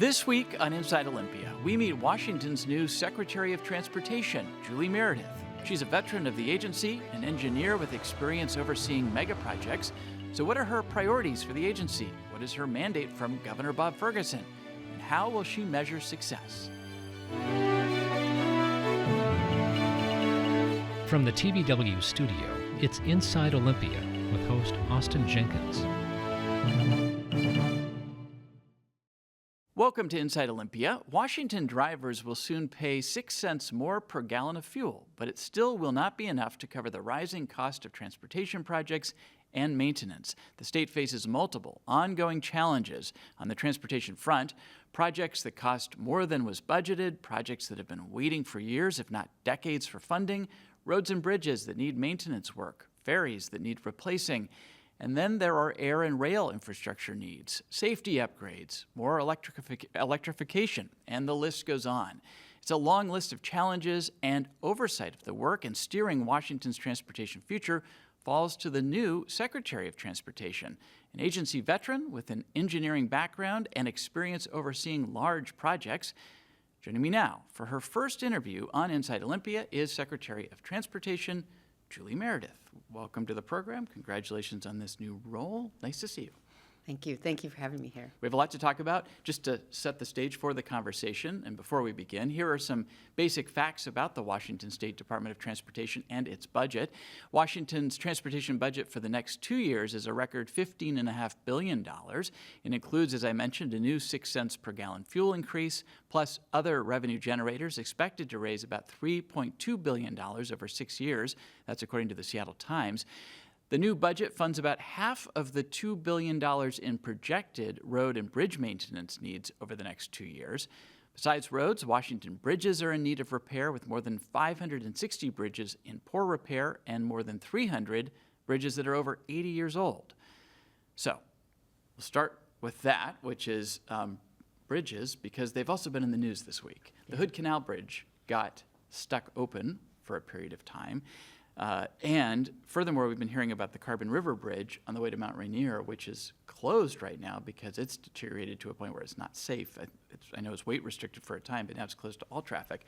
This week on Inside Olympia, we meet Washington's new Secretary of Transportation, Julie Meredith. She's a veteran of the agency, an engineer with experience overseeing mega projects. So what are her priorities for the agency? What is her mandate from Governor Bob Ferguson? And how will she measure success? From the TVW studio, it's Inside Olympia with host Austin Jenkins. Welcome to Inside Olympia. Washington drivers will soon pay 6 cents more per gallon of fuel, but it still will not be enough to cover the rising cost of transportation projects and maintenance. The state faces multiple ongoing challenges on the transportation front: projects that cost more than was budgeted, projects that have been waiting for years, if not decades, for funding, roads and bridges that need maintenance work, ferries that need replacing. And then there are air and rail infrastructure needs, safety upgrades, more electrification, and the list goes on. It's a long list of challenges, and oversight of the work and steering Washington's transportation future falls to the new Secretary of Transportation, an agency veteran with an engineering background and experience overseeing large projects. Joining me now for her first interview on Inside Olympia is Secretary of Transportation, Julie Meredith. Welcome to the program. Congratulations on this new role. Nice to see you. Thank you. Thank you for having me here. We have a lot to talk about. Just to set the stage for the conversation, and before we begin, here are some basic facts about the Washington State Department of Transportation and its budget. Washington's transportation budget for the next 2 years is a record $15.5 billion. It includes, as I mentioned, a new 6 cents per gallon fuel increase, plus other revenue generators expected to raise about $3.2 billion over 6 years. That's according to the Seattle Times. The new budget funds about half of the $2 billion in projected road and bridge maintenance needs over the next 2 years. Besides roads, Washington bridges are in need of repair, with more than 560 bridges in poor repair and more than 300 bridges that are over 80 years old. So we'll start with that, which is bridges, because they've also been in the news this week. The Hood Canal Bridge got stuck open for a period of time. And furthermore, we've been hearing about the Carbon River Bridge on the way to Mount Rainier, which is closed right now because it's deteriorated to a point where it's not safe. I know it's weight restricted for a time, but now it's closed to all traffic.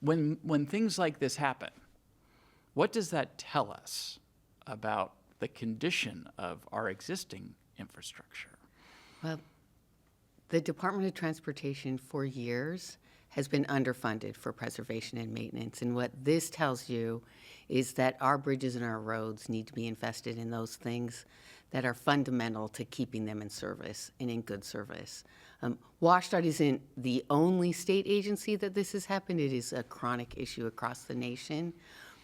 When things like this happen, what does that tell us about the condition of our existing infrastructure? Well, the Department of Transportation for years has been underfunded for preservation and maintenance. And what this tells you is that our bridges and our roads need to be invested in those things that are fundamental to keeping them in service and in good service. WashDOT isn't the only state agency that this has happened. It is a chronic issue across the nation.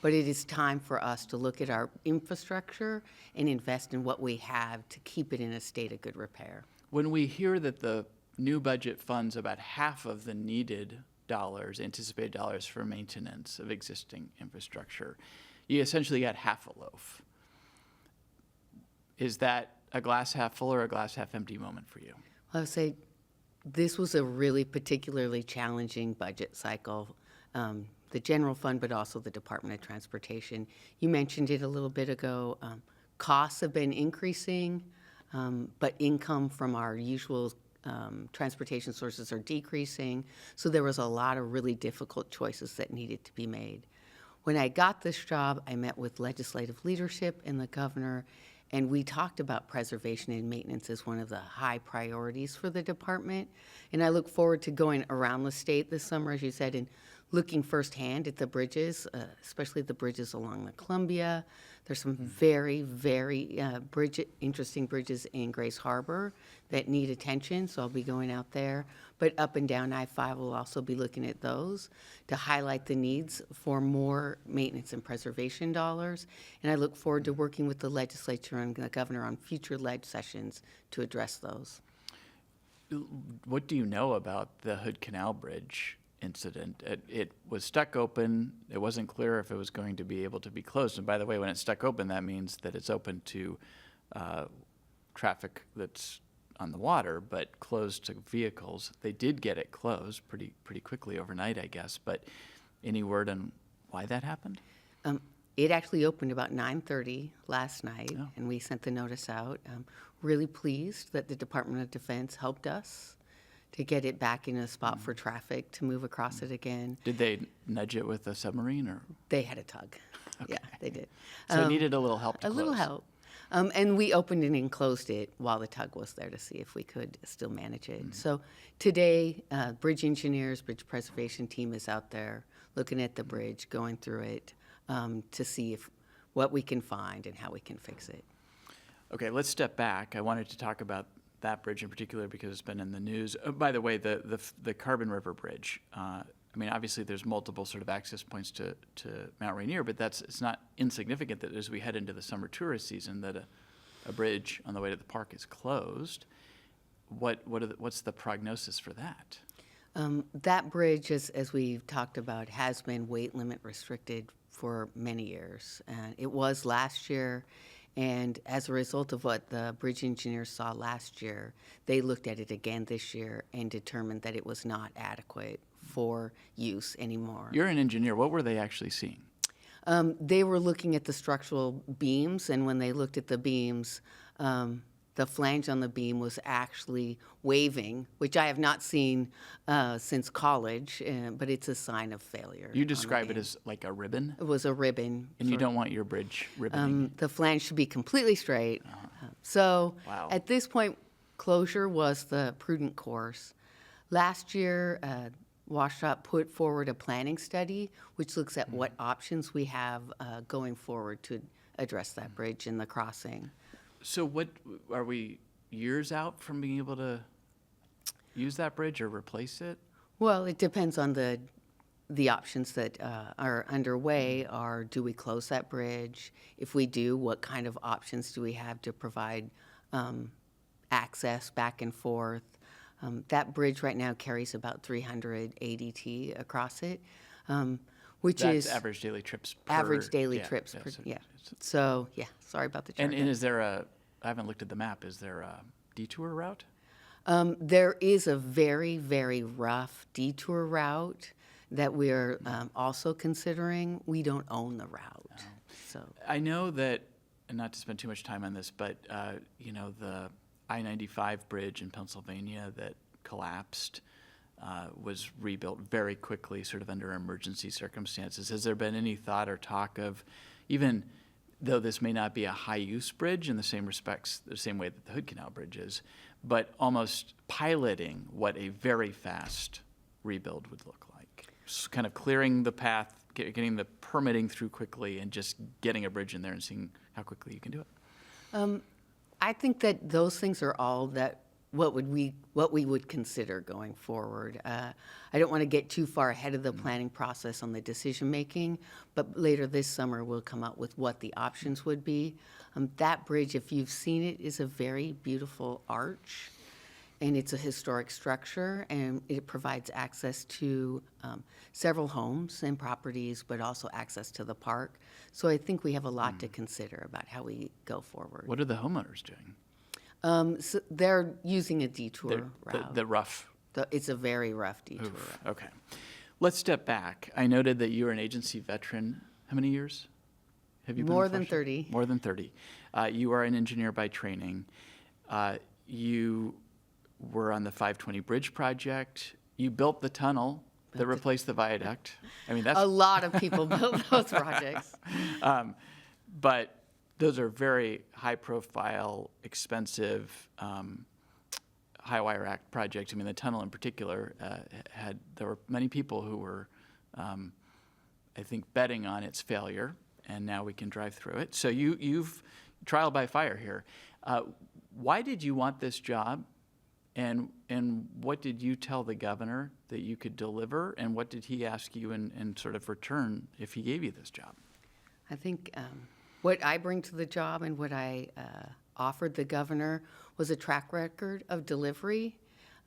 But it is time for us to look at our infrastructure and invest in what we have to keep it in a state of good repair. When we hear that the new budget funds about half of the needed dollars, anticipated dollars for maintenance of existing infrastructure, you essentially got half a loaf. Is that a glass half full or a glass half empty moment for you? Well, I would say this was a really particularly challenging budget cycle. The general fund, but also the Department of Transportation. You mentioned it a little bit ago. Costs have been increasing, but income from our usual transportation sources are decreasing. So there was a lot of really difficult choices that needed to be made. When I got this job, I met with legislative leadership and the governor, and we talked about preservation and maintenance as one of the high priorities for the department. And I look forward to going around the state this summer, as you said, and looking firsthand at the bridges, especially the bridges along the Columbia. There's some very, very interesting bridges in Grace Harbor that need attention, so I'll be going out there. But up and down I-5, we'll also be looking at those to highlight the needs for more maintenance and preservation dollars. And I look forward to working with the legislature and the governor on future leg sessions to address those. What do you know about the Hood Canal Bridge incident? It was stuck open. It wasn't clear if it was going to be able to be closed. And by the way, when it's stuck open, that means that it's open to traffic that's on the water, but closed to vehicles. They did get it closed pretty quickly overnight, I guess. But any word on why that happened? It actually opened about 9:30 last night, and we sent the notice out. Really pleased that the Department of Defense helped us to get it back in a spot for traffic to move across it again. Did they nudge it with a submarine, or? They had a tug. Yeah, they did. So it needed a little help to A close. little help. And we opened it and closed it while the tug was there to see if we could still manage it. So today, bridge engineers, bridge preservation team is out there looking at the bridge, going through it to see what we can find and how we can fix it. Okay, let's step back. I wanted to talk about that bridge in particular because it's been in the news. By the way, the Carbon River Bridge, I mean, obviously there's multiple sort of access points to Mount Rainier, but it's not insignificant that as we head into the summer tourist season that a bridge on the way to the park is closed. What's the prognosis for that? That bridge, as we've talked about, has been weight limit restricted for many years. And it was last year, and as a result of what the bridge engineers saw last year, they looked at it again this year and determined that it was not adequate for use anymore. You're an engineer. What were they actually seeing? They were looking at the structural beams, and when they looked at the beams, the flange on the beam was actually waving, which I have not seen since college, but it's a sign of failure. You describe it as like a ribbon? It was a ribbon. And you don't want your bridge ribboning? The flange should be completely straight. So Wow. at this point, closure was the prudent course. Last year, WashDOT put forward a planning study which looks at what options we have going forward to address that bridge and the crossing. So what, are we years out from being able to use that bridge or replace it? Well, it depends on the options that are underway. Are do we close that bridge? If we do, what kind of options do we have to provide access back and forth? That bridge right now carries about 300 ADT across it, which That's is average daily trips per... average daily yeah, trips. yeah, Per, so yeah. it's- So, yeah, sorry about the And jargon. is there I haven't looked at the map, is there a detour route? There is a very, very rough detour route that we're also considering. We don't own the route. So I know that, and not to spend too much time on this, but the I-95 bridge in Pennsylvania that collapsed was rebuilt very quickly, sort of under emergency circumstances. Has there been any thought or talk of, even though this may not be a high-use bridge in the same respects, the same way that the Hood Canal Bridge is, but almost piloting what a very fast rebuild would look like? Kind of clearing the path, getting the permitting through quickly, and just getting a bridge in there and seeing how quickly you can do it. I think that those things are all that what we would consider going forward. I don't want to get too far ahead of the planning process on the decision making, but later this summer we'll come up with what the options would be. That bridge, if you've seen it, is a very beautiful arch, and it's a historic structure, and it provides access to several homes and properties, but also access to the park. So I think we have a lot to consider about how we go forward. What are the homeowners doing? So they're using a detour route. The rough. It's a very rough detour Oof, route. okay. Let's step back. I noted that you're an agency veteran. How many years have you been? More with than Washington? 30. More than 30. You are an engineer by training. You were on the 520 Bridge project. You built the tunnel that replaced the viaduct. I mean, that's... A lot of people built those projects. But those are very high-profile, expensive, high-wire act projects. I mean, the tunnel in particular there were many people who were, I think, betting on its failure, and now we can drive through it. So you've trial by fire here. Why did you want this job, and what did you tell the governor that you could deliver, and what did he ask you in sort of return if he gave you this job? I think what I bring to the job and what I offered the governor was a track record of delivery,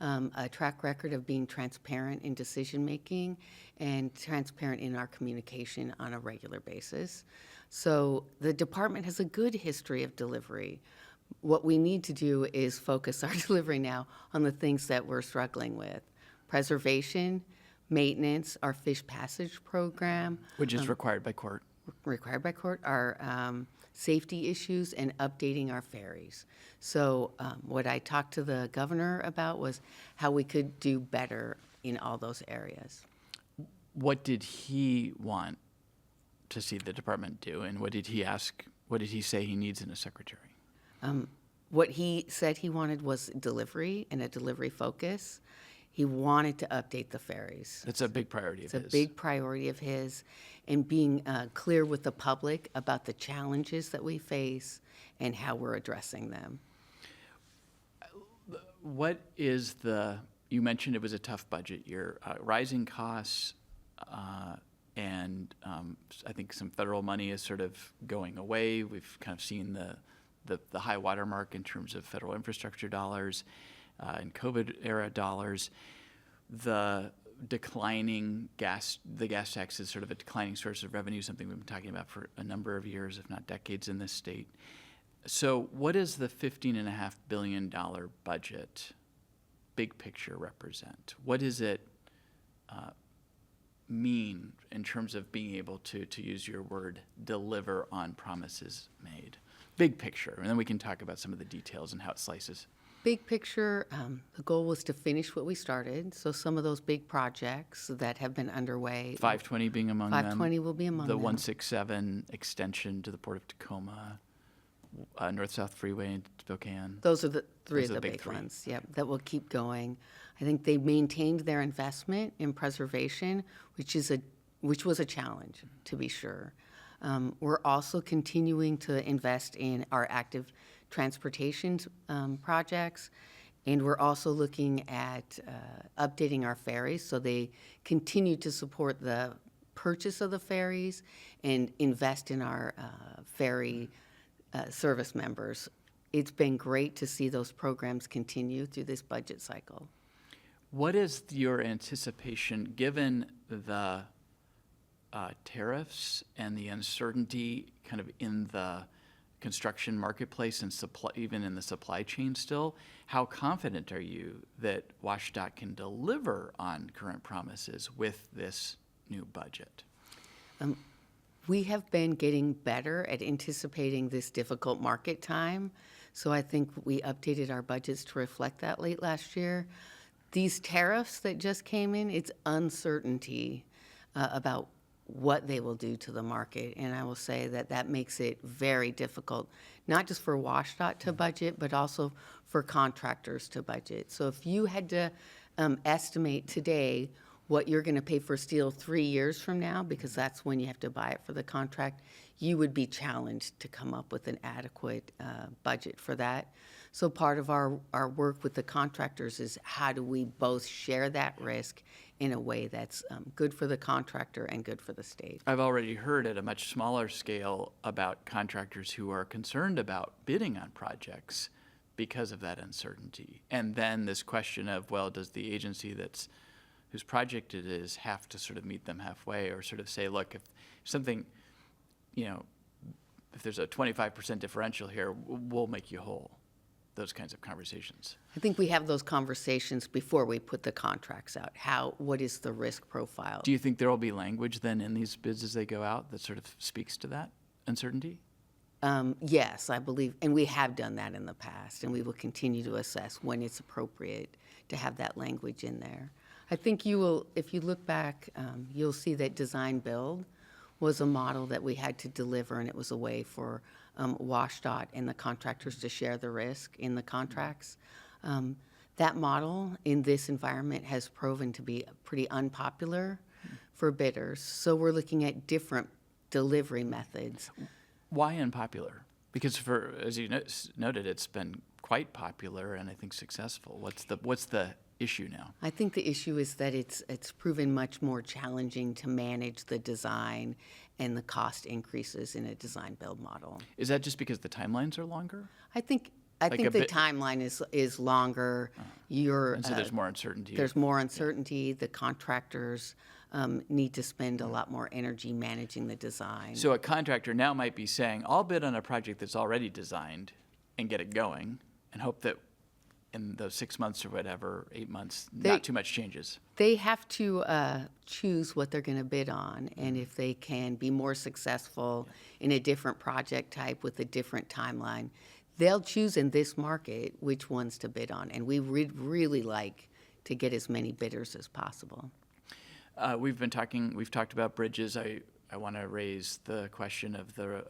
a track record of being transparent in decision-making and transparent in our communication on a regular basis. So the department has a good history of delivery. What we need to do is focus our delivery now on the things that we're struggling with: preservation, maintenance, our fish passage program. Which is required by court. Required by court, our safety issues and updating our ferries. So what I talked to the governor about was how we could do better in all those areas. What did he want to see the department do, and what did he ask? What did he say he needs in a secretary? What he said he wanted was delivery and a delivery focus. He wanted to update the ferries. That's a big priority of his. It's a big priority of his, and being clear with the public about the challenges that we face and how we're addressing them. What is you mentioned it was a tough budget year, rising costs, and I think some federal money is sort of going away. We've kind of seen the high water mark in terms of federal infrastructure dollars and COVID era dollars. The gas tax is sort of a declining source of revenue, something we've been talking about for a number of years, if not decades, in this state. So what does the $15.5 billion budget, big picture, represent? What does it mean in terms of being able to use your word, deliver on promises made? Big picture, and then we can talk about some of the details and how it slices. Big picture, the goal was to finish what we started. So some of those big projects that have been underway. 520 being among them. 520 will be among the them. 167 extension to the Port of Tacoma, North-South Freeway in Spokane. Those are the three Those of are the the big big three. ones, yep, that will keep going. I think they maintained their investment in preservation, which was a challenge, to be sure. We're also continuing to invest in our active transportation projects, and we're also looking at updating our ferries so they continue to support the purchase of the ferries and invest in our ferry service members. It's been great to see those programs continue through this budget cycle. What is your anticipation, given the tariffs and the uncertainty kind of in the construction marketplace and even in the supply chain still? How confident are you that WashDOT can deliver on current promises with this new budget? We have been getting better at anticipating this difficult market time, so I think we updated our budgets to reflect that late last year. These tariffs that just came in, it's uncertainty about what they will do to the market, and I will say that makes it very difficult, not just for WashDOT to budget, but also for contractors to budget. So if you had to estimate today what you're going to pay for steel 3 years from now, because that's when you have to buy it for the contract, you would be challenged to come up with an adequate budget for that. So part of our work with the contractors is how do we both share that risk in a way that's good for the contractor and good for the state. I've already heard at a much smaller scale about contractors who are concerned about bidding on projects because of that uncertainty. And then this question of, well, does the agency whose project it is have to sort of meet them halfway, or sort of say, look, if something, if there's a 25% differential here, we'll make you whole. Those kinds of conversations. I think we have those conversations before we put the contracts out. What is the risk profile? Do you think there will be language then in these bids as they go out that sort of speaks to that uncertainty? Yes, I believe, and we have done that in the past, and we will continue to assess when it's appropriate to have that language in there. I think you will, if you look back, you'll see that design build was a model that we had to deliver, and it was a way for WashDOT and the contractors to share the risk in the contracts. That model in this environment has proven to be pretty unpopular for bidders. So we're looking at different delivery methods. Why unpopular? Because as you noted, it's been quite popular and I think successful. What's the issue now? I think the issue is that it's proven much more challenging to manage the design and the cost increases in a design build model. Is that just because the timelines are longer? I think the timeline is longer. And so there's more uncertainty. There's more uncertainty. The contractors need to spend a lot more energy managing the design. So a contractor now might be saying, I'll bid on a project that's already designed and get it going and hope that in those 6 months or whatever, 8 months, They- not too much changes. They have to choose what they're going to bid on, and if they can be more successful in a different project type with a different timeline, they'll choose in this market which ones to bid on, and we would really like to get as many bidders as possible. We've talked about bridges. I want to raise the question of the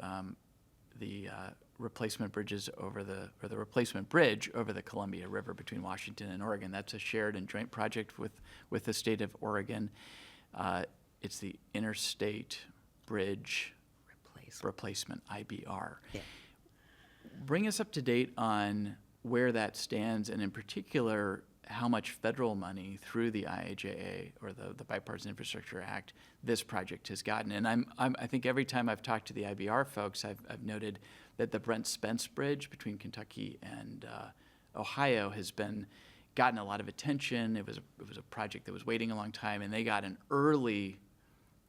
replacement bridges the replacement bridge over the Columbia River between Washington and Oregon. That's a shared and joint project with the state of Oregon. It's the Interstate Bridge Replacement, IBR. Yeah. Bring us up to date on where that stands, and in particular, how much federal money through the IIJA or the Bipartisan Infrastructure Act this project has gotten. And I think every time I've talked to the IBR folks, I've noted that the Brent Spence Bridge between Kentucky and Ohio has gotten a lot of attention. It was a project that was waiting a long time, and they got an early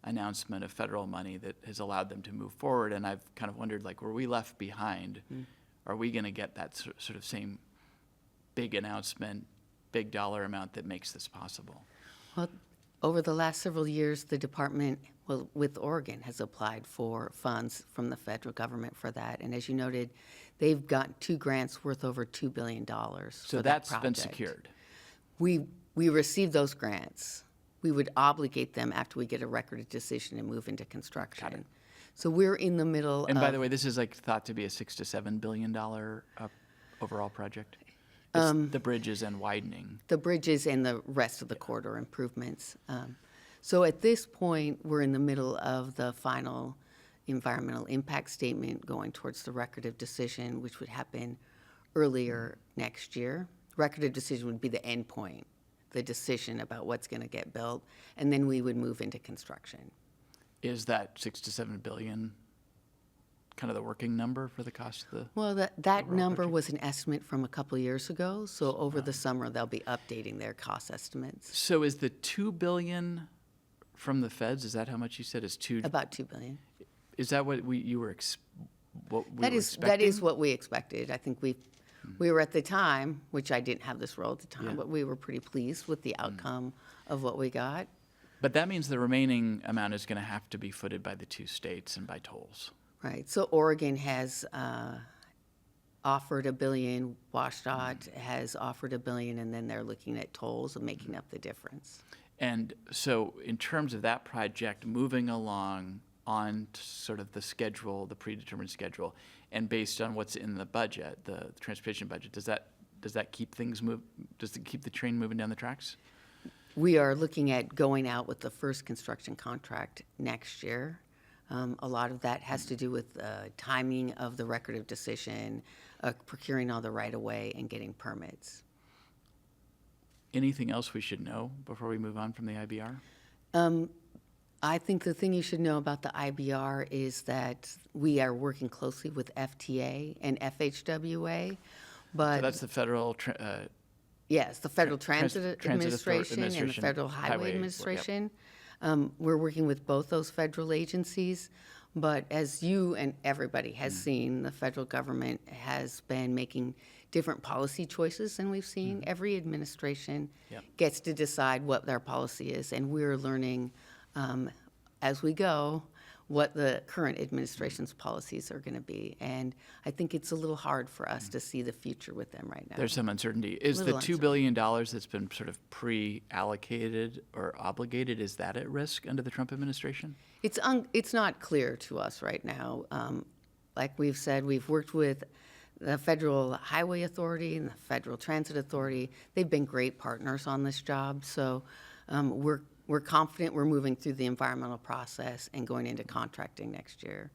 announcement of federal money that has allowed them to move forward. And I've kind of wondered, like, were we left behind? Are we going to get that sort of same big announcement, big dollar amount that makes this possible? Well, over the last several years, the department, with Oregon, has applied for funds from the federal government for that. And as you noted, they've got 2 grants worth over $2 billion. So that's been secured. We received those grants. We would obligate them after we get a record of decision and move into construction. Got it. So we're in the middle And of... by the way, this is like thought to be a $6 to $7 billion overall project. It's the bridges and widening. the bridges and the rest of the corridor improvements. So at this point, we're in the middle of the final environmental impact statement going towards the record of decision, which would happen earlier next year. Record of decision would be the end point, the decision about what's going to get built, and then we would move into construction. Is that $6 to $7 billion kind of the working number for the cost of the? Well, that overall number project? was an estimate from a couple years ago, so over the summer, they'll be updating their cost estimates. So is the $2 billion from the feds? Is that how much you said is two? About $2 billion. Is that what you were That is what we expected. I think we were at the time, which I didn't have this role at the time, Yeah. but we were pretty pleased with the outcome of what we got. But that means the remaining amount is going to have to be footed by the 2 states and by tolls. Right. So Oregon has offered $1 billion, WashDOT has offered $1 billion, and then they're looking at tolls and making up the difference. And so in terms of that project moving along on sort of the schedule, the predetermined schedule, and based on what's in the budget, the transportation budget, does that keep things does it keep the train moving down the tracks? We are looking at going out with the first construction contract next year. A lot of that has to do with timing of the record of decision, procuring all the right-of-way, and getting permits. Anything else we should know before we move on from the IBR? I think the thing you should know about the IBR is that we are working closely with FTA and FHWA, but So that's the federal, yes, the Federal Transit Transit Administration and the Administration, Federal Highway, Highway yep. Administration. We're working with both those federal agencies, but as you and everybody has seen, the federal government has been making different policy choices than we've seen. Every administration Yep. gets to decide what their policy is, and we're learning as we go what the current administration's policies are going to be. And I think it's a little hard for us to see the future with them right now. there's some uncertainty. Is the Little $2 billion that's been sort of pre-allocated or obligated, is that at risk under the Trump administration? It's not clear to us right now. Like we've said, we've worked with the Federal Highway Authority and the Federal Transit Authority. They've been great partners on this job, so we're confident we're moving through the environmental process and going into contracting next year.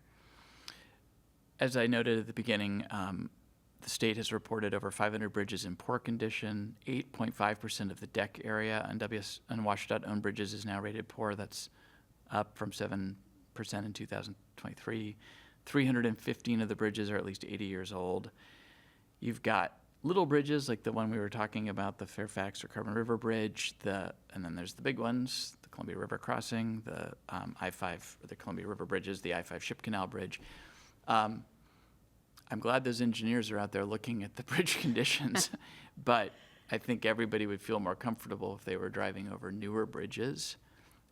As I noted at the beginning, the state has reported over 500 bridges in poor condition. 8.5% of the deck area on WashDOT-owned bridges is now rated poor. That's up from 7% in 2023. 315 of the bridges are at least 80 years old. You've got little bridges like the one we were talking about, the Fairfax or Carbon River Bridge, and then there's the big ones, the Columbia River Crossing, the I-5, or the Columbia River Bridges, the I-5 Ship Canal Bridge. I I'm glad those engineers are out there looking at the bridge conditions, but I think everybody would feel more comfortable if they were driving over newer bridges,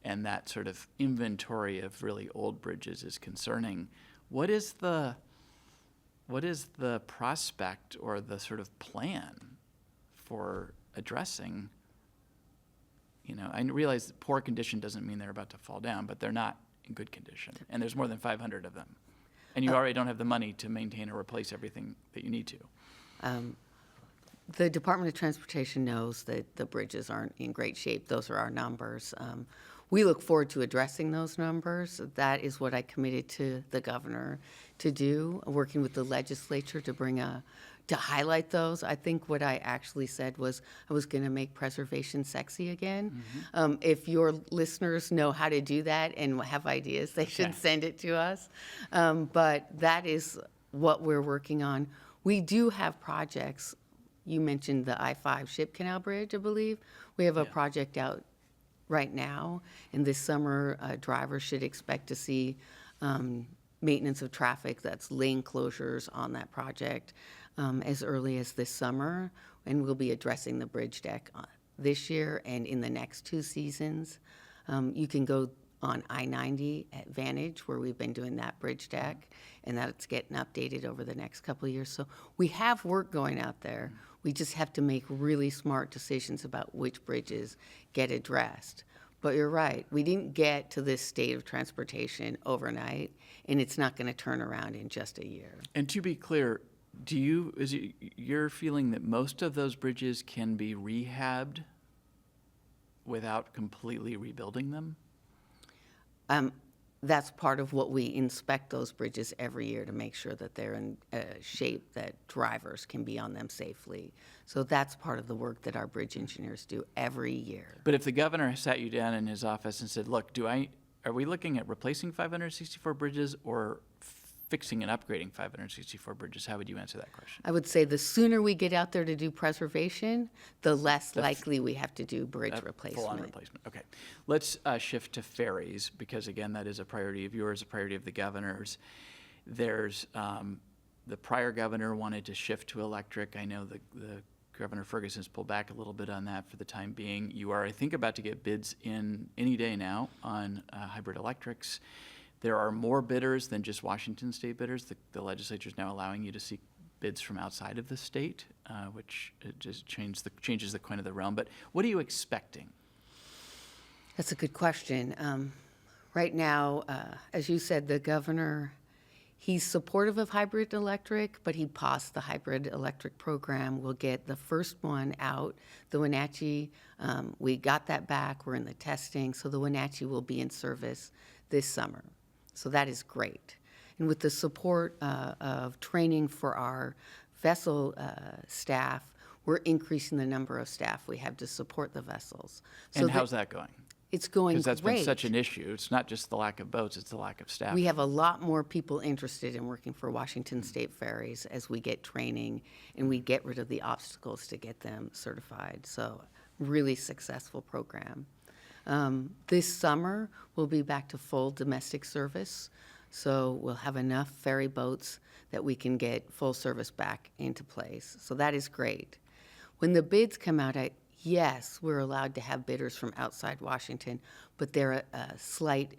and that sort of inventory of really old bridges is concerning. What is the prospect or the sort of plan for addressing, I realize that poor condition doesn't mean they're about to fall down, but they're not in good condition, and there's more than 500 of them. And you already don't have the money to maintain or replace everything that you need to. The Department of Transportation knows that the bridges aren't in great shape. Those are our numbers. We look forward to addressing those numbers. That is what I committed to the governor to do, working with the legislature to highlight those. I think what I actually said was I was going to make preservation sexy again. If your listeners know how to do that and have ideas, they should send it to us. But that is what we're working on. We do have projects. You mentioned the I-5 Ship Canal Bridge, I believe. We have a project out right now, and this summer, drivers should expect to see maintenance of traffic, that's lane closures on that project, as early as this summer, and we'll be addressing the bridge deck this year and in the next 2 seasons. You can go on I-90 at Vantage, where we've been doing that bridge deck, and that's getting updated over the next couple of years. So we have work going out there. We just have to make really smart decisions about which bridges get addressed. But you're right, we didn't get to this state of transportation overnight, and it's not going to turn around in just a year. And to be clear, you're feeling that most of those bridges can be rehabbed without completely rebuilding them? That's part of what we inspect those bridges every year to make sure that they're in shape that drivers can be on them safely. So that's part of the work that our bridge engineers do every year. But if the governor sat you down in his office and said, look, are we looking at replacing 564 bridges or fixing and upgrading 564 bridges, how would you answer that question? I would say the sooner we get out there to do preservation, the less likely we have to do bridge replacement. Full-on replacement. Okay. Let's shift to ferries, because again, that is a priority of yours, a priority of the governor's. There's the prior governor wanted to shift to electric. I know the Governor Ferguson's pulled back a little bit on that for the time being. You are, I think, about to get bids in any day now on hybrid electrics. There are more bidders than just Washington state bidders. The legislature is now allowing you to seek bids from outside of the state, which it just changes the coin of the realm. But what are you expecting? That's a good question. Right now, as you said, the governor, he's supportive of hybrid electric, but he paused the hybrid electric program. We'll get the first one out, the Wenatchee. We got that back. We're in the testing. So the Wenatchee will be in service this summer. So that is great. And with the support of training for our vessel staff, we're increasing the number of staff we have to support the vessels. So and how's that going? It's going great. Because that's been such an issue. It's not just the lack of boats, it's the lack of staff. We have a lot more people interested in working for Washington State Ferries as we get training and we get rid of the obstacles to get them certified. So really successful program. This summer, we'll be back to full domestic service. So we'll have enough ferry boats that we can get full service back into place. So that is great. When the bids come out, yes, we're allowed to have bidders from outside Washington, but there are slight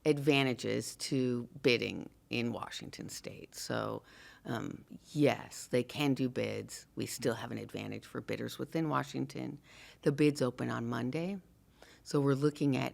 advantages to bidding in Washington state. So yes, they can do bids. We still have an advantage for bidders within Washington. The bids open on Monday, so we're looking at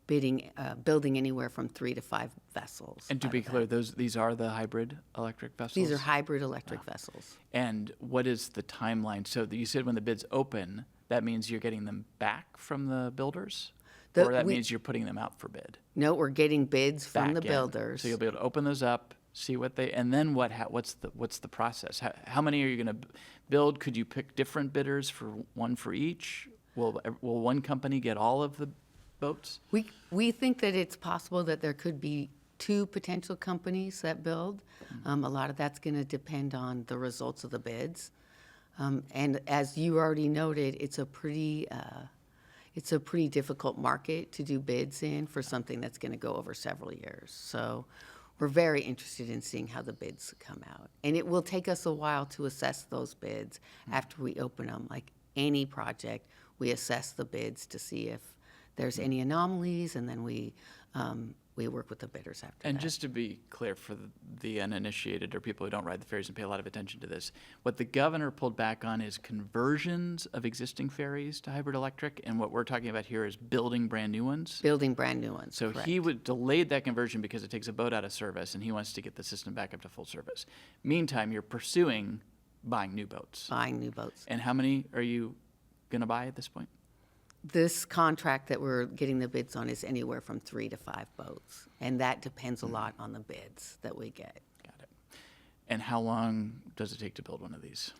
building anywhere from 3 to 5 vessels. And to be clear, these are the hybrid electric vessels? These are hybrid electric vessels. And what is the timeline? So you said when the bids open, that means you're getting them back from the builders? Or that means you're putting them out for bid? No, we're getting bids from the Back in. builders. So you'll be able to open those up, see what they, and then what's the process? How many are you going to build? Could you pick different bidders for one for each? Will one company get all of the boats? We think that it's possible that there could be 2 potential companies that build. A lot of that's going to depend on the results of the bids. And as you already noted, it's a pretty difficult market to do bids in for something that's going to go over several years. So we're very interested in seeing how the bids come out. And it will take us a while to assess those bids after we open them. Like any project, we assess the bids to see if there's any anomalies, and then we work with the bidders after that. And just to be clear for the uninitiated or people who don't ride the ferries and pay a lot of attention to this, what the governor pulled back on is conversions of existing ferries to hybrid electric, and what we're talking about here is building brand new ones. Building brand new ones, So correct. he would delayed that conversion because it takes a boat out of service, and he wants to get the system back up to full service. Meantime, you're pursuing buying new boats. Buying new boats. And how many are you going to buy at this point? This contract that we're getting the bids on is anywhere from 3 to 5 boats, and that depends a lot on the bids that we get. Got it. And how long does it take to build one of these?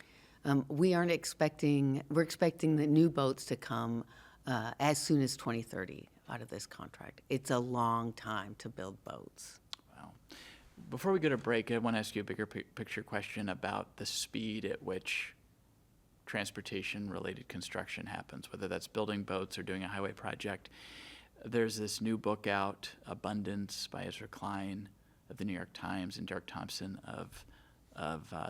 We're expecting the new boats to come as soon as 2030 out of this contract. It's a long time to build boats. Wow. Before we go to break, I want to ask you a bigger picture question about the speed at which transportation-related construction happens, whether that's building boats or doing a highway project. There's this new book out, Abundance, by Ezra Klein of the New York Times and Derek Thompson of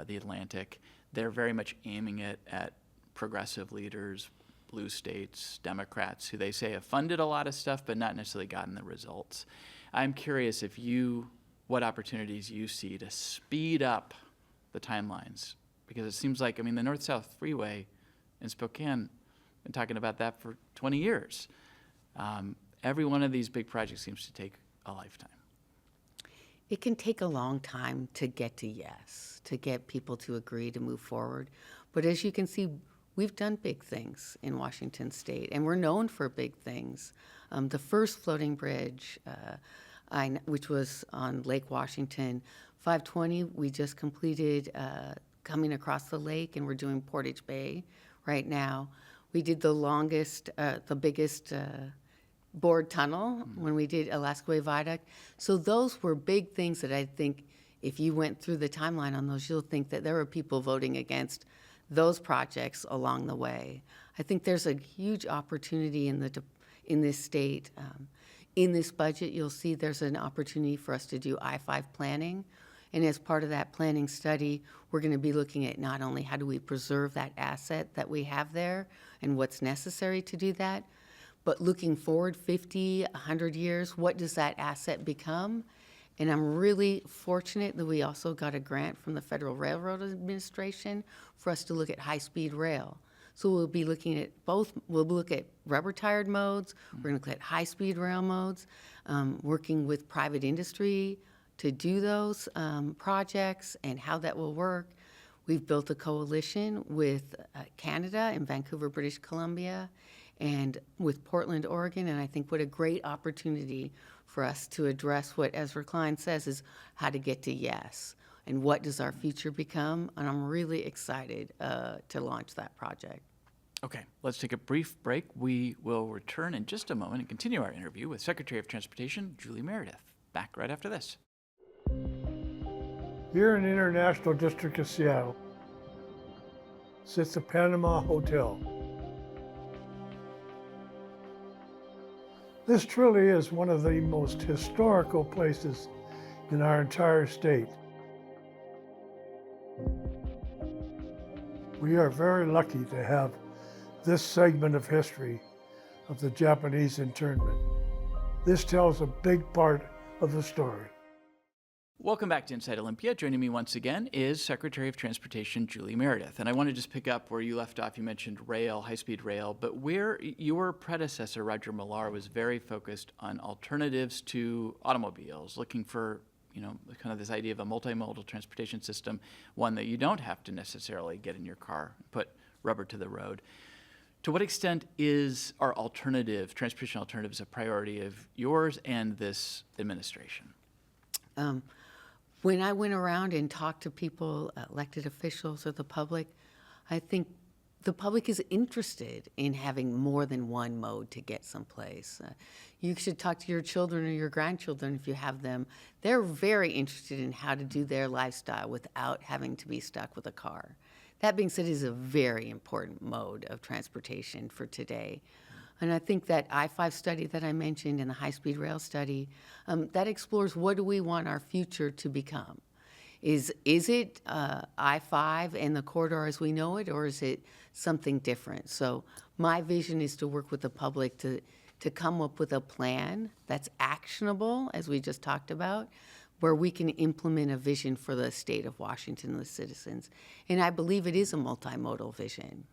The Atlantic. They're very much aiming it at progressive leaders, blue states, Democrats, who they say have funded a lot of stuff but not necessarily gotten the results. I'm curious what opportunities you see to speed up the timelines, because it seems like, the North-South Freeway in Spokane, been talking about that for 20 years. Every one of these big projects seems to take a lifetime. It can take a long time to get to yes, to get people to agree to move forward. But as you can see, we've done big things in Washington State, and we're known for big things. The first floating bridge, which was on Lake Washington, 520, we just completed coming across the lake, and we're doing Portage Bay right now. We did the biggest bored tunnel when we did Alaska Way Viaduct. So those were big things that I think if you went through the timeline on those, you'll think that there were people voting against those projects along the way. I think there's a huge opportunity in this state. In this budget, you'll see there's an opportunity for us to do I-5 planning. And as part of that planning study, we're going to be looking at not only how do we preserve that asset that we have there and what's necessary to do that, but looking forward 50, 100 years, what does that asset become? And I'm really fortunate that we also got a grant from the Federal Railroad Administration for us to look at high-speed rail. So we'll be looking at we'll look at rubber-tired modes, we're going to look at high-speed rail modes, working with private industry to do those projects and how that will work. We've built a coalition with Canada and Vancouver, British Columbia, and with Portland, Oregon, and I think what a great opportunity for us to address what Ezra Klein says is how to get to yes, and what does our future become, and I'm really excited to launch that project. Okay, let's take a brief break. We will return in just a moment and continue our interview with Secretary of Transportation, Julie Meredith. Back right after this. Here in the International District of Seattle sits the Panama Hotel. This truly is one of the most historical places in our entire state. We are very lucky to have this segment of history of the Japanese internment. This tells a big part of the story. Welcome back to Inside Olympia. Joining me once again is Secretary of Transportation Julie Meredith. And I want to just pick up where you left off. You mentioned rail, high-speed rail, but where your predecessor, Roger Millar, was very focused on alternatives to automobiles, looking for, kind of this idea of a multimodal transportation system, one that you don't have to necessarily get in your car, put rubber to the road. To what extent are transportation alternatives a priority of yours and this administration? When I went around and talked to people, elected officials or the public, I think the public is interested in having more than one mode to get someplace. You should talk to your children or your grandchildren if you have them. They're very interested in how to do their lifestyle without having to be stuck with a car. That being said, it is a very important mode of transportation for today. And I think that I-5 study that I mentioned and the high-speed rail study, that explores what do we want our future to become. Is it I-5 and the corridor as we know it, or is it something different? So my vision is to work with the public to come up with a plan that's actionable, as we just talked about, where we can implement a vision for the state of Washington and the citizens. And I believe it is a multimodal vision.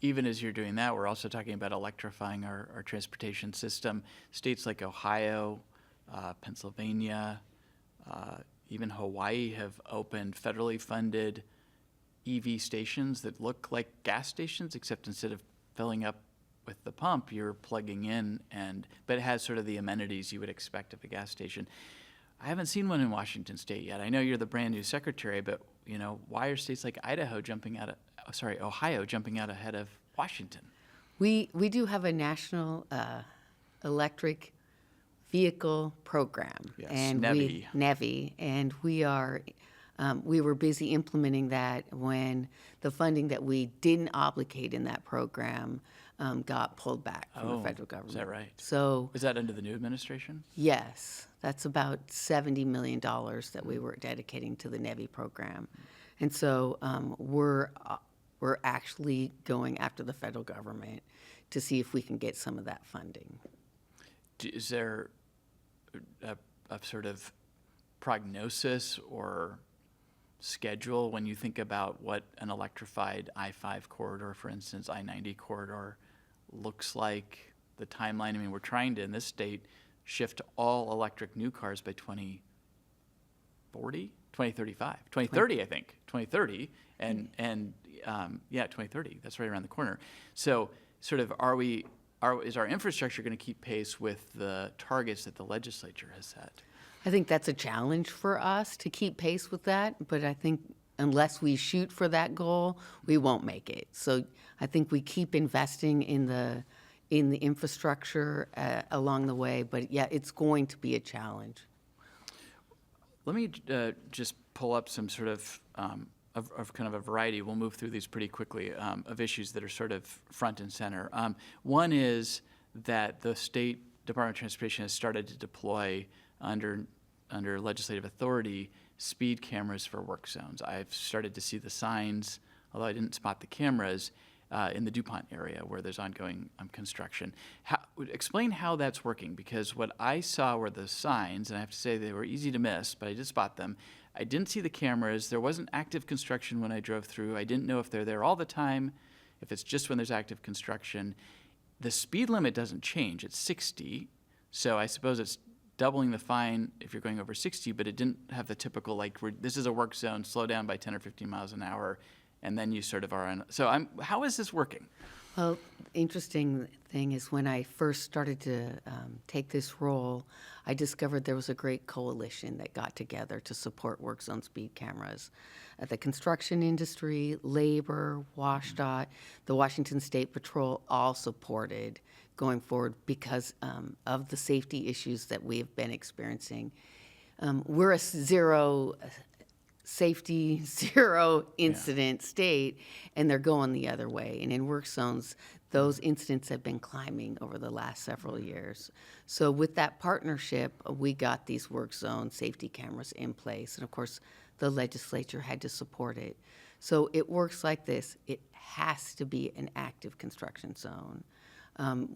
Even as you're doing that, we're also talking about electrifying our transportation system. States like Ohio, Pennsylvania, even Hawaii have opened federally funded EV stations that look like gas stations, except instead of filling up with the pump, you're plugging in, but it has sort of the amenities you would expect of a gas station. I haven't seen one in Washington State yet. I know you're the brand new secretary, but why are states like Ohio jumping out ahead of Washington? We do have a national electric vehicle program, Yes, and NEVI, and we were busy implementing that when the funding that we didn't obligate in that program got pulled back from the federal government. Is that right? So is that under the new administration? yes, that's about $70 million that we were dedicating to the NEVI program, and so we're actually going after the federal government to see if we can get some of that funding. Is there a sort of prognosis or schedule when you think about what an electrified I-5 corridor, for instance, I-90 corridor, looks like, the timeline? I mean, we're trying to, in this state, shift to all electric new cars by 2040, 2035, 2030, I think, 2030, and 2030. That's right around the corner. So, sort of, is our infrastructure going to keep pace with the targets that the legislature has set? I think that's a challenge for us to keep pace with that, but I think unless we shoot for that goal, we won't make it. So I think we keep investing in the infrastructure along the way, but yeah, it's going to be a challenge. Let me just pull up some sort of kind of a variety. We'll move through these pretty quickly, of issues that are sort of front and center. One is that the State Department of Transportation has started to deploy under legislative authority speed cameras for work zones. I've started to see the signs, although I didn't spot the cameras, in the DuPont area where there's ongoing construction. Explain how that's working, because what I saw were the signs, and I have to say they were easy to miss, but I did spot them. I didn't see the cameras. There wasn't active construction when I drove through. I didn't know if they're there all the time, if it's just when there's active construction. The speed limit doesn't change. It's 60, so I suppose it's doubling the fine if you're going over 60, but it didn't have the typical, like, this is a work zone, slow down by 10 or 15 miles an hour, and then you sort of are on. So how is this working? Well, interesting thing is when I first started to take this role, I discovered there was a great coalition that got together to support work zone speed cameras. The construction industry, labor, WashDOT, the Washington State Patrol all supported going forward because of the safety issues that we have been experiencing. We're a zero incident state, and they're going the other way. And in work zones, those incidents have been climbing over the last several years. So with that partnership, we got these work zone safety cameras in place. And of course, the legislature had to support it. So it works like this. It has to be an active construction zone.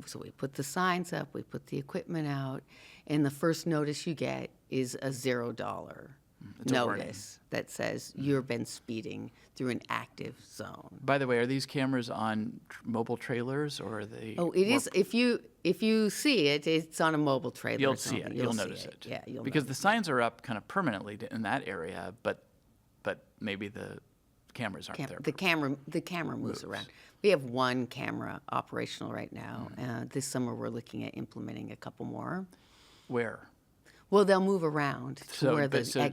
So we put the signs up, we put the equipment out, and the first notice you get is a $0 notice that says you've been speeding through an active zone. By the way, are these cameras on mobile trailers, or are they? Oh, it is. If you see it, it's on a mobile trailer. You'll see it. You'll notice it. Yeah, you'll because notice the signs are up kind of permanently in that area, but maybe the cameras aren't there. The camera moves around. We have one camera operational right now. This summer, we're looking at implementing a couple more. Where? Well, they'll move around to where the so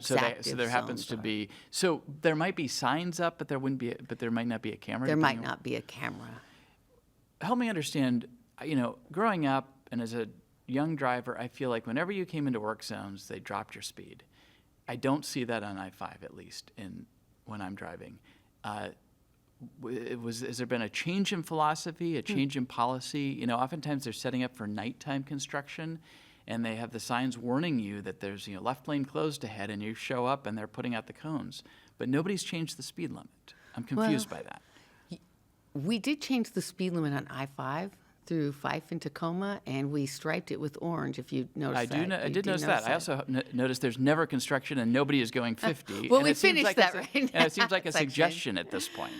there happens to be. So there might be signs up, but there might not be a camera. There might not be a camera. Help me understand. Growing up and as a young driver, I feel like whenever you came into work zones, they dropped your speed. I don't see that on I-5, at least when I'm driving. has there been a change in philosophy, a change in policy? You know, oftentimes they're setting up for nighttime construction, and they have the signs warning you that there's, you know, left lane closed ahead, and you show up and they're putting out the cones. But nobody's changed the speed limit. I'm confused by that. We did change the speed limit on I-5 through Fife and Tacoma, and we striped it with orange, if you noticed that. I did notice that. I also noticed there's never construction and nobody is going 50. Well, and we it seems finished like that it's right And it seems like a section. suggestion at this point.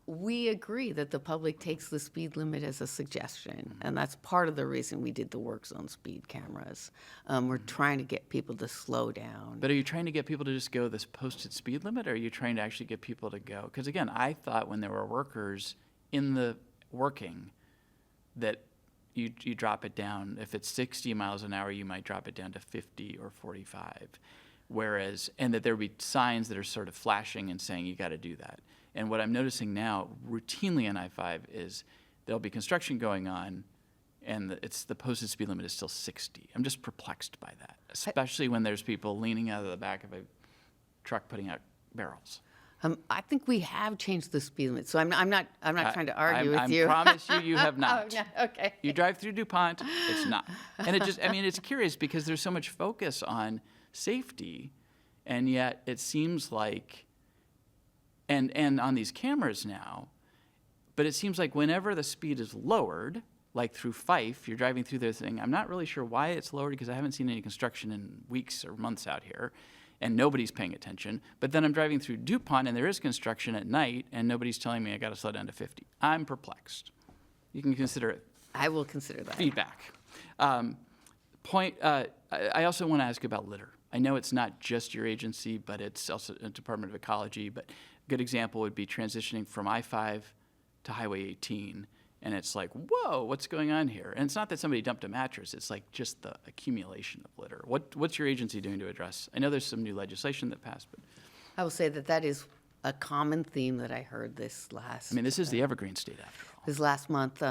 We agree that the public takes the speed limit as a suggestion, and that's part of the reason we did the work zone speed cameras. We're trying to get people to slow down. But are you trying to get people to just go this posted speed limit, or are you trying to actually get people to go? Because again, I thought when there were workers in the working that you drop it down. If it's 60 miles an hour, you might drop it down to 50 or 45. Whereas, and that there would be signs that are sort of flashing and saying you got to do that. And what I'm noticing now routinely on I-5 is there'll be construction going on, and the posted speed limit is still 60. I'm just perplexed by that, especially when there's people leaning out of the back of a truck putting out barrels. I think we have changed the speed limit, so I'm not trying to argue with you. I promise you have not. Oh, no, okay. You drive through DuPont, it's not. And it just, I mean, it's curious because there's so much focus on safety, and yet it seems like, and on these cameras now, but it seems like whenever the speed is lowered, like through Fife, you're driving through their thing, I'm not really sure why it's lowered because I haven't seen any construction in weeks or months out here, and nobody's paying attention. But then I'm driving through DuPont, and there is construction at night, and nobody's telling me I got to slow down to 50. I'm perplexed. You can consider it I will consider that. feedback. I also want to ask about litter. I know it's not just your agency, but it's also a Department of Ecology. But a good example would be transitioning from I-5 to Highway 18. And it's like, whoa, what's going on here? And it's not that somebody dumped a mattress. It's like just the accumulation of litter. What's your agency doing to address? I know there's some new legislation that passed, but I will say that is a common theme that I heard this last. I mean, this is the evergreen state after all. This last month,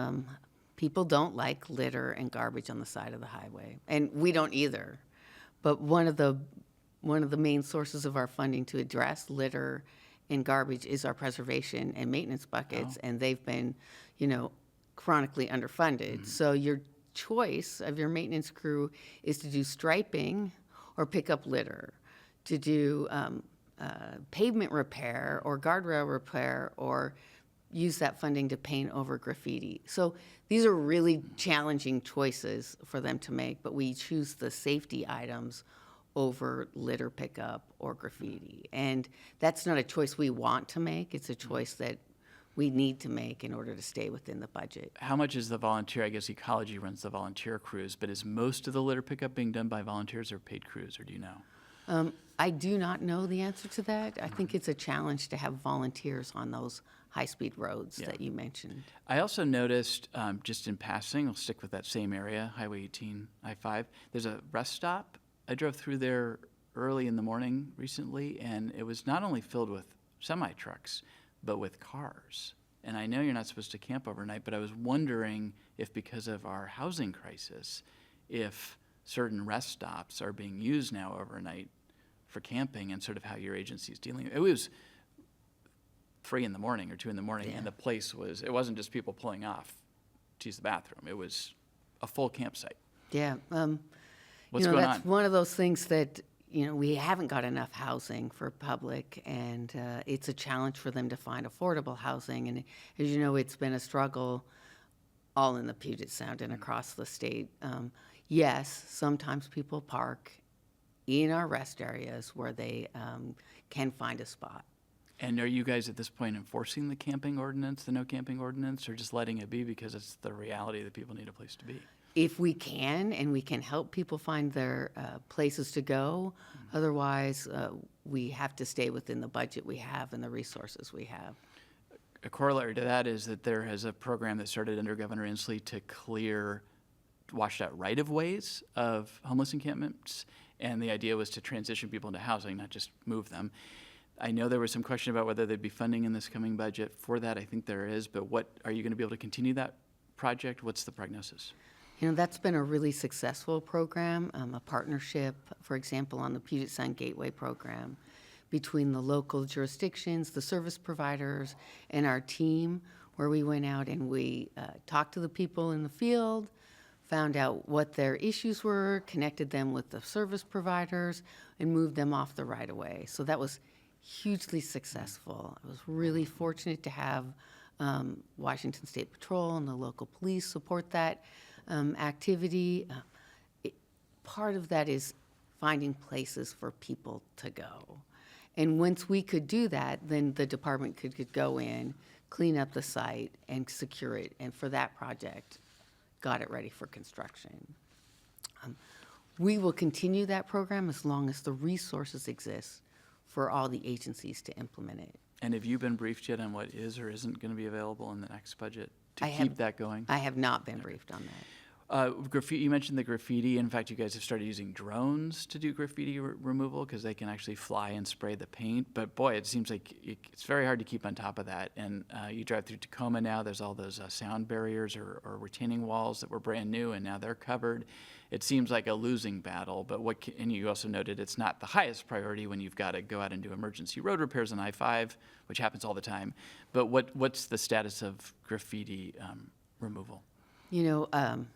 people don't like litter and garbage on the side of the highway, and we don't either. But one of the main sources of our funding to address litter and garbage is our preservation and maintenance buckets, and they've been, chronically underfunded. So your choice of your maintenance crew is to do striping or pick up litter, to do pavement repair or guardrail repair, or use that funding to paint over graffiti. So these are really challenging choices for them to make, but we choose the safety items over litter pickup or graffiti. And that's not a choice we want to make. It's a choice that we need to make in order to stay within the budget. How much is the volunteer? I guess Ecology runs the volunteer crews, but is most of the litter pickup being done by volunteers or paid crews, or do you know? I do not know the answer to that. I think it's a challenge to have volunteers on those high-speed roads that you mentioned. I also noticed, just in passing, I'll stick with that same area, Highway 18, I-5, there's a rest stop. I drove through there early in the morning recently, and it was not only filled with semi-trucks, but with cars. And I know you're not supposed to camp overnight, but I was wondering if because of our housing crisis, if certain rest stops are being used now overnight for camping, and sort of how your agency is dealing. It was 3 in the morning or 2 in the morning, and the place it wasn't just people pulling off to use the bathroom. It was a full campsite. Yeah. What's going that's on? one of those things that, we haven't got enough housing for public, and it's a challenge for them to find affordable housing. And as you know, it's been a struggle all in the Puget Sound and across the state. Yes, sometimes people park in our rest areas where they can find a spot. And are you guys at this point enforcing the camping ordinance, the no camping ordinance, or just letting it be because it's the reality that people need a place to be? If we can, and we can help people find their places to go, otherwise we have to stay within the budget we have and the resources we have. A corollary to that is that there is a program that started under Governor Inslee to clear washed out right-of-ways of homeless encampments, and the idea was to transition people into housing, not just move them. I know there was some question about whether there'd be funding in this coming budget for that. I think there is, but are you going to be able to continue that project? What's the prognosis? That's been a really successful program, a partnership, for example, on the Puget Sound Gateway program between the local jurisdictions, the service providers, and our team, where we went out and we talked to the people in the field, found out what their issues were, connected them with the service providers, and moved them off the right-of-way. So that was hugely successful. I was really fortunate to have Washington State Patrol and the local police support that activity. Part of that is finding places for people to go. And once we could do that, then the department could go in, clean up the site, and secure it. And for that project, got it ready for construction. We will continue that program as long as the resources exist for all the agencies to implement it. And have you been briefed yet on what is or isn't going to be available in the next budget to keep that going? I have not been briefed on that. Graffiti, you mentioned the graffiti. In fact, you guys have started using drones to do graffiti removal because they can actually fly and spray the paint. But boy, it seems like it's very hard to keep on top of that. And you drive through Tacoma now, there's all those sound barriers or retaining walls that were brand new, and now they're covered. It seems like a losing battle, but and you also noted it's not the highest priority when you've got to go out and do emergency road repairs on I-5, which happens all the time. But what's the status of graffiti removal? You know,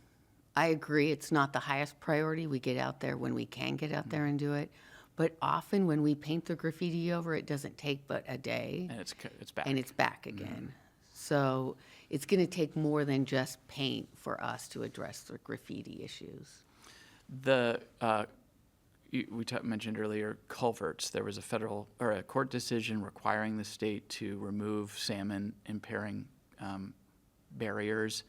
I agree, it's not the highest priority. We get out there when we can get out there and do it. But often when we paint the graffiti over, it doesn't take but a day. And it's back. And it's back again. So it's going to take more than just paint for us to address the graffiti issues. We mentioned earlier culverts. There was a court decision requiring the state to remove salmon impairing barriers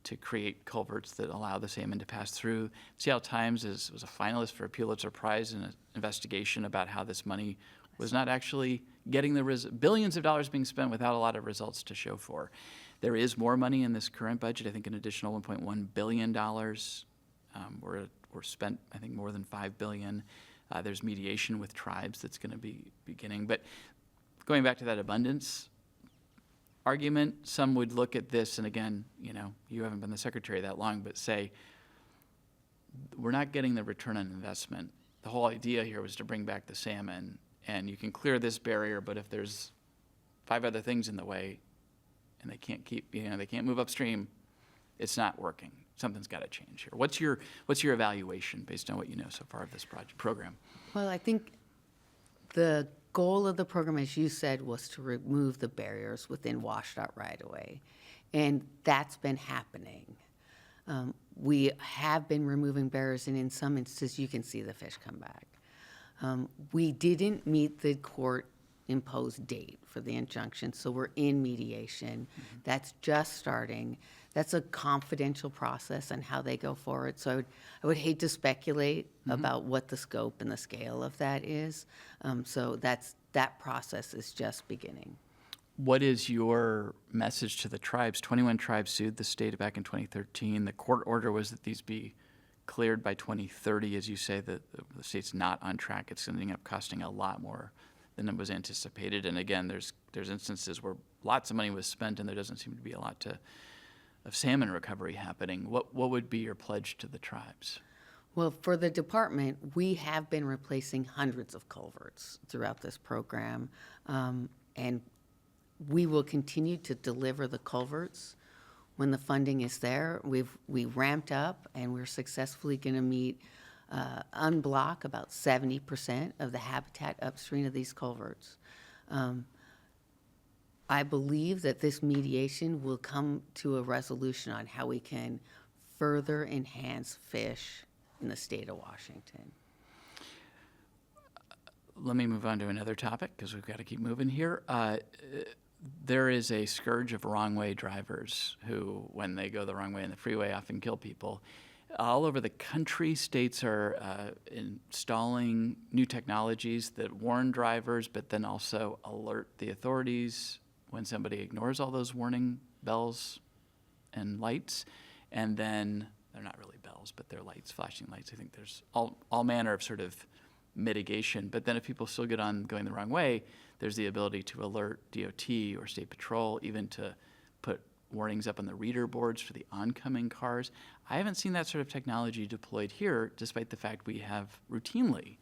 to create culverts that allow the salmon to pass through. Seattle Times was a finalist for a Pulitzer Prize in an investigation about how this money was not actually getting billions of dollars being spent without a lot of results to show for. There is more money in this current budget, I think an additional $1.1 billion. We're spent, I think, more than $5 billion. There's mediation with tribes that's going to be beginning. But going back to that abundance argument, some would look at this, and again, you haven't been the secretary that long, but say, we're not getting the return on investment. The whole idea here was to bring back the salmon, and you can clear this barrier, but if there's 5 other things in the way, and they can't move upstream, it's not working. Something's got to change here. What's your evaluation based on what you know so far of this program? Well, I think the goal of the program, as you said, was to remove the barriers within washed-out right-of-way, and that's been happening. We have been removing barriers, and in some instances, you can see the fish come back. We didn't meet the court-imposed date for the injunction, so we're in mediation. Mm-hmm. That's just starting. That's a confidential process on how they go forward. So I would hate to speculate about what the scope and the scale of that is. So that process is just beginning. What is your message to the tribes? 21 tribes sued the state back in 2013. The court order was that these be cleared by 2030. As you say, the state's not on track. It's ending up costing a lot more than it was anticipated. And again, there's instances where lots of money was spent and there doesn't seem to be a lot of salmon recovery happening. What would be your pledge to the tribes? Well, for the department, we have been replacing hundreds of culverts throughout this program, and we will continue to deliver the culverts when the funding is there. We ramped up, and we're successfully going to unblock about 70% of the habitat upstream of these culverts. I believe that this mediation will come to a resolution on how we can further enhance fish in the state of Washington. Let me move on to another topic because we've got to keep moving here. There is a scourge of wrong-way drivers who, when they go the wrong way in the freeway, often kill people. All over the country, states are installing new technologies that warn drivers, but then also alert the authorities when somebody ignores all those warning bells and lights. And then they're not really bells, but they're lights, flashing lights. I think there's all manner of sort of mitigation. But then if people still get on going the wrong way, there's the ability to alert DOT or State Patrol, even to put warnings up on the reader boards for the oncoming cars. I haven't seen that sort of technology deployed here, despite the fact we have routinely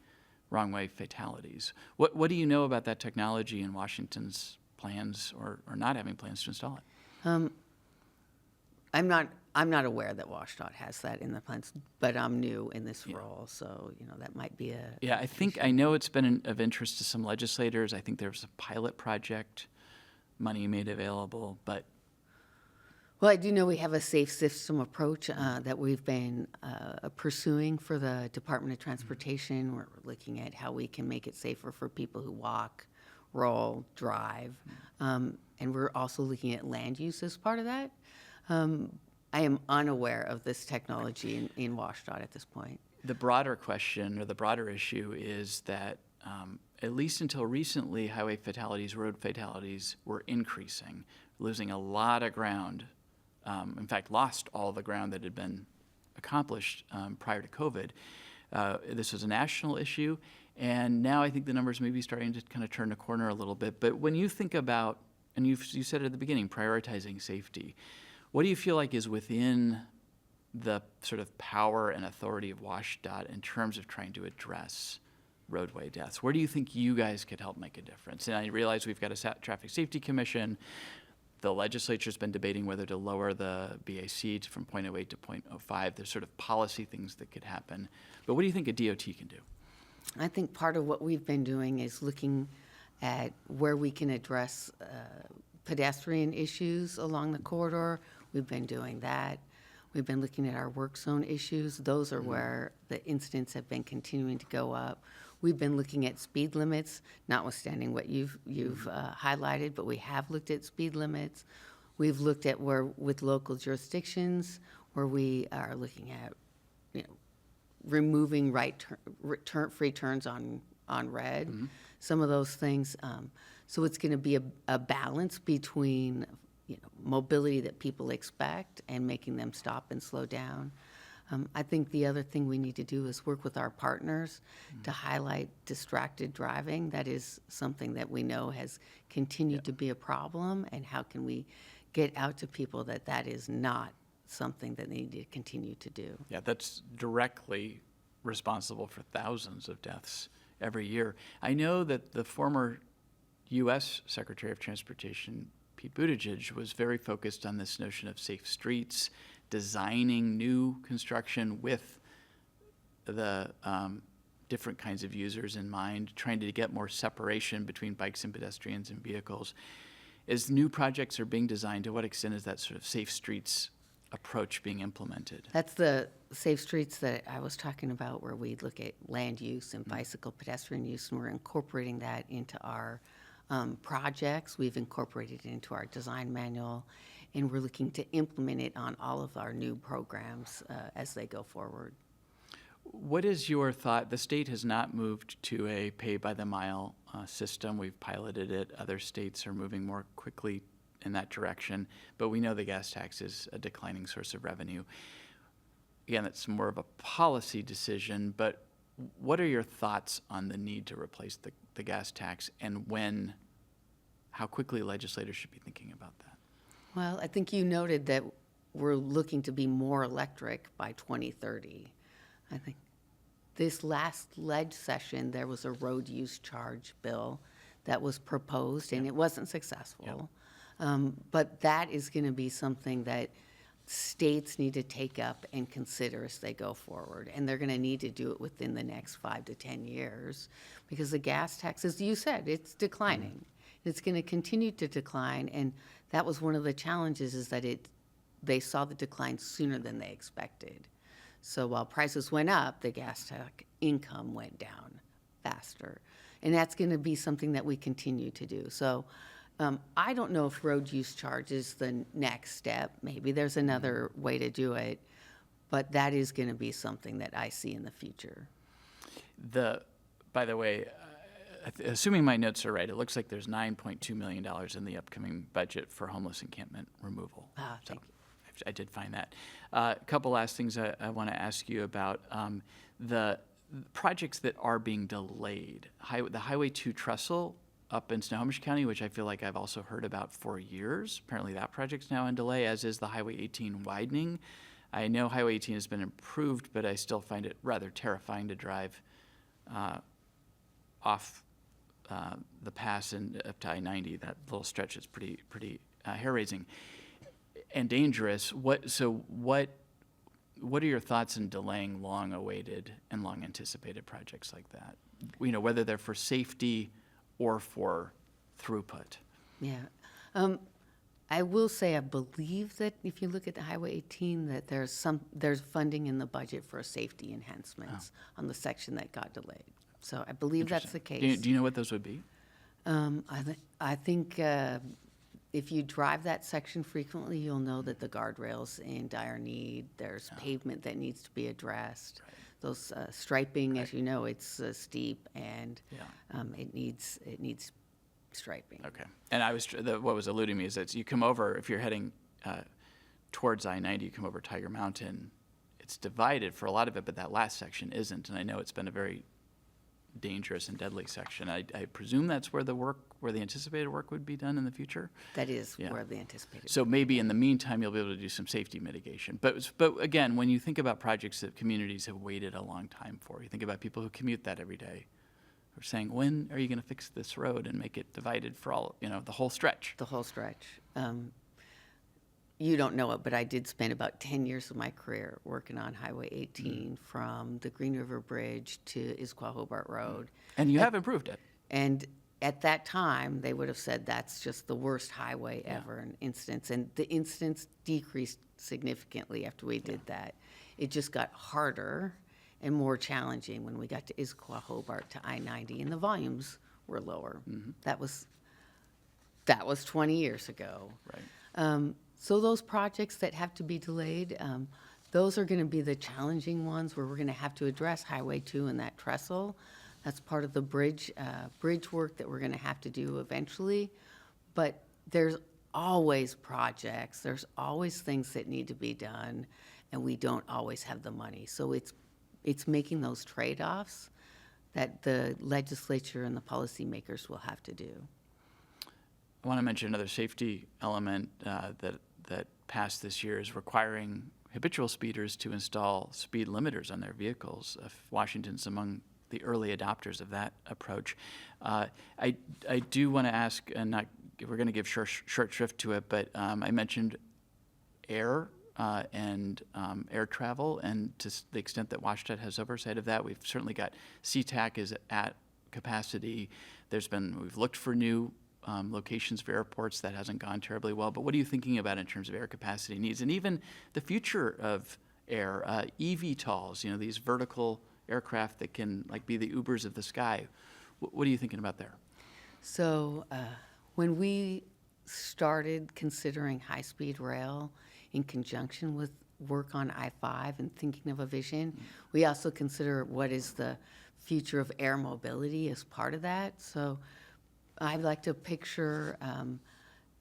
wrong way fatalities. What do you know about that technology and Washington's plans or not having plans to install it? I'm not aware that WashDOT has that in the plans, but I'm new in this role, so that might be a Yeah, I know it's been of interest to some legislators. I think there's a pilot project, money made available, but Well, I do know we have a safe system approach that we've been pursuing for the Department of Transportation. We're looking at how we can make it safer for people who walk, roll, drive, and we're also looking at land use as part of that. I am unaware of this technology in WashDOT at this point. the broader question or the broader issue is that at least until recently, highway fatalities, road fatalities were increasing, losing a lot of ground. In fact, lost all the ground that had been accomplished prior to COVID. This was a national issue, and now I think the numbers may be starting to kind of turn a corner a little bit. But when you think about, and you said it at the beginning, prioritizing safety, what do you feel like is within the sort of power and authority of WashDOT in terms of trying to address roadway deaths? Where do you think you guys could help make a difference? And I realize we've got a traffic safety commission. The legislature's been debating whether to lower the BAC from 0.08 to 0.05. There's sort of policy things that could happen. But what do you think a DOT can do? I think part of what we've been doing is looking at where we can address pedestrian issues along the corridor. We've been doing that. We've been looking at our work zone issues. Those are where the incidents have been continuing to go up. We've been looking at speed limits, notwithstanding what you've highlighted, but we have looked at speed limits. We've looked at where, with local jurisdictions, where we are looking at, removing free turns on red, some of those things. So it's going to be a balance between mobility that people expect and making them stop and slow down. I think the other thing we need to do is work with our partners to highlight distracted driving. That is something that we know has continued to be a problem, and how can we get out to people that that is not something that they need to continue to do. Yeah, that's directly responsible for thousands of deaths every year. I know that the former U.S. Secretary of Transportation, Pete Buttigieg, was very focused on this notion of safe streets, designing new construction with the different kinds of users in mind, trying to get more separation between bikes and pedestrians and vehicles. As new projects are being designed, to what extent is that sort of safe streets approach being implemented? That's the safe streets that I was talking about, where we look at land use and bicycle pedestrian use, and we're incorporating that into our projects. We've incorporated it into our design manual, and we're looking to implement it on all of our new programs as they go forward. What is your thought? The state has not moved to a pay-by-the-mile system. We've piloted it. Other states are moving more quickly in that direction, but we know the gas tax is a declining source of revenue. Again, it's more of a policy decision, but what are your thoughts on the need to replace the gas tax, and how quickly legislators should be thinking about that? Well, I think you noted that we're looking to be more electric by 2030. I think this last leg session, there was a road use charge bill that was proposed, and it wasn't successful. But that is going to be something that states need to take up and consider as they go forward. And they're going to need to do it within the next 5 to 10 years, because the gas tax, as you said, it's declining. It's going to continue to decline, and that was one of the challenges, is that they saw the decline sooner than they expected. So while prices went up, the gas tax income went down faster. And that's going to be something that we continue to do. So I don't know if road use charge is the next step. Maybe there's another way to do it, but that is going to be something that I see in the future. By the way, assuming my notes are right, it looks like there's $9.2 million in the upcoming budget for homeless encampment removal. Thank you. I did find that. A couple last things I want to ask you about. The projects that are being delayed, the Highway 2 trestle up in Snohomish County, which I feel like I've also heard about for years. Apparently that project's now in delay, as is the Highway 18 widening. I know Highway 18 has been improved, but I still find it rather terrifying to drive off the pass and up to I-90. That little stretch is pretty hair-raising and dangerous. What are your thoughts in delaying long-awaited and long-anticipated projects like that? Whether they're for safety or for throughput. Yeah. I will say I believe that if you look at the Highway 18, that there's funding in the budget for safety enhancements on the section that got delayed. So I believe that's the case. Do you know what those would be? I think if you drive that section frequently, you'll know that the guardrail's in dire need. There's pavement that needs to be addressed. Right. Those striping, as you know, it's steep and it needs striping. Okay. And what was eluding me is that you come over, if you're heading towards I-90, you come over Tiger Mountain. It's divided for a lot of it, but that last section isn't. And I know it's been a very dangerous and deadly section. I presume that's where the anticipated work would be done in the future. That is where the anticipated. So maybe in the meantime, you'll be able to do some safety mitigation. But again, when you think about projects that communities have waited a long time for, you think about people who commute that every day. We're saying, when are you going to fix this road and make it divided for all, the whole stretch? The whole stretch. You don't know it, but I did spend about 10 years of my career working on Highway 18 from the Green River Bridge to Issaquah-Hobart Road. And you have improved it. And at that time, they would have said that's just the worst highway ever in incidents. And the incidents decreased significantly after we did that. It just got harder and more challenging when we got to Issaquah-Hobart to I-90, and the volumes were lower. That was 20 years ago. Right. So those projects that have to be delayed, those are going to be the challenging ones where we're going to have to address Highway 2 and that trestle. That's part of the bridge work that we're going to have to do eventually. But there's always projects, there's always things that need to be done, and we don't always have the money. So it's making those trade-offs that the legislature and the policymakers will have to do. I want to mention another safety element that passed this year is requiring habitual speeders to install speed limiters on their vehicles. Washington's among the early adopters of that approach. I do want to ask, and we're going to give short shrift to it, but I mentioned air and air travel, and to the extent that WashDOT has oversight of that, we've certainly got SeaTac is at capacity. We've looked for new locations for airports. That hasn't gone terribly well. But what are you thinking about in terms of air capacity needs, and even the future of air, eVTOLs, these vertical aircraft that can be the Ubers of the sky? What are you thinking about there? So when we started considering high-speed rail in conjunction with work on I-5 and thinking of a vision, we also consider what is the future of air mobility as part of that. So I'd like to picture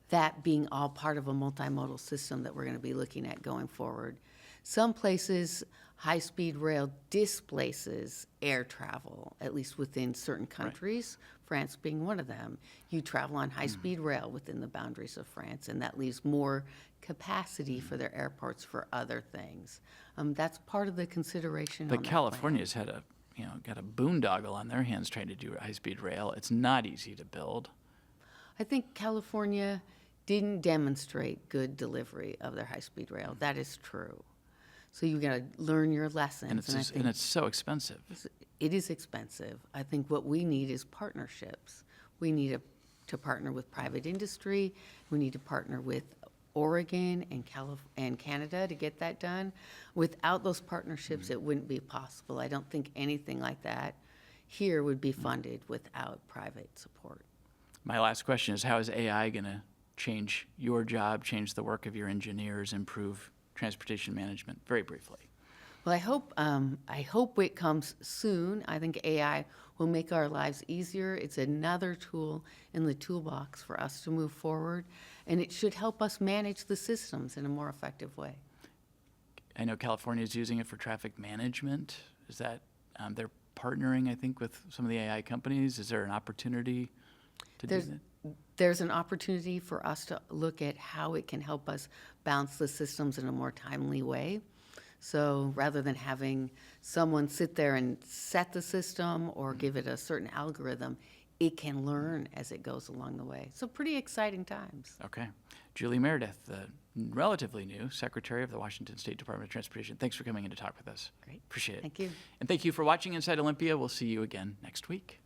that being all part of a multimodal system that we're going to be looking at going forward. Some places, high-speed rail displaces air travel, at least within certain countries, France being one of them. You travel on high-speed rail within the boundaries of France, and that leaves more capacity for their airports for other things. That's part of the consideration. But California's had got a boondoggle on their hands trying to do high-speed rail. It's not easy to build. I think California didn't demonstrate good delivery of their high-speed rail. That is true. So you got to learn your lessons. And it's so expensive. It is expensive. I think what we need is partnerships. We need to partner with private industry. We need to partner with Oregon and Canada to get that done. Without those partnerships, it wouldn't be possible. I don't think anything like that here would be funded without private support. My last question is, how is AI going to change your job, change the work of your engineers, improve transportation management? Very briefly. Well, I hope it comes soon. I think AI will make our lives easier. It's another tool in the toolbox for us to move forward, and it should help us manage the systems in a more effective way. I know California is using it for traffic management. Is that they're partnering, I think, with some of the AI companies? Is there an opportunity to do that? There's an opportunity for us to look at how it can help us balance the systems in a more timely way. So rather than having someone sit there and set the system or give it a certain algorithm, it can learn as it goes along the way. So pretty exciting times. Okay. Julie Meredith, the relatively new Secretary of the Washington State Department of Transportation. Thanks for coming in to talk with us. Great. Appreciate it. Thank you. And thank you for watching Inside Olympia. We'll see you again next week.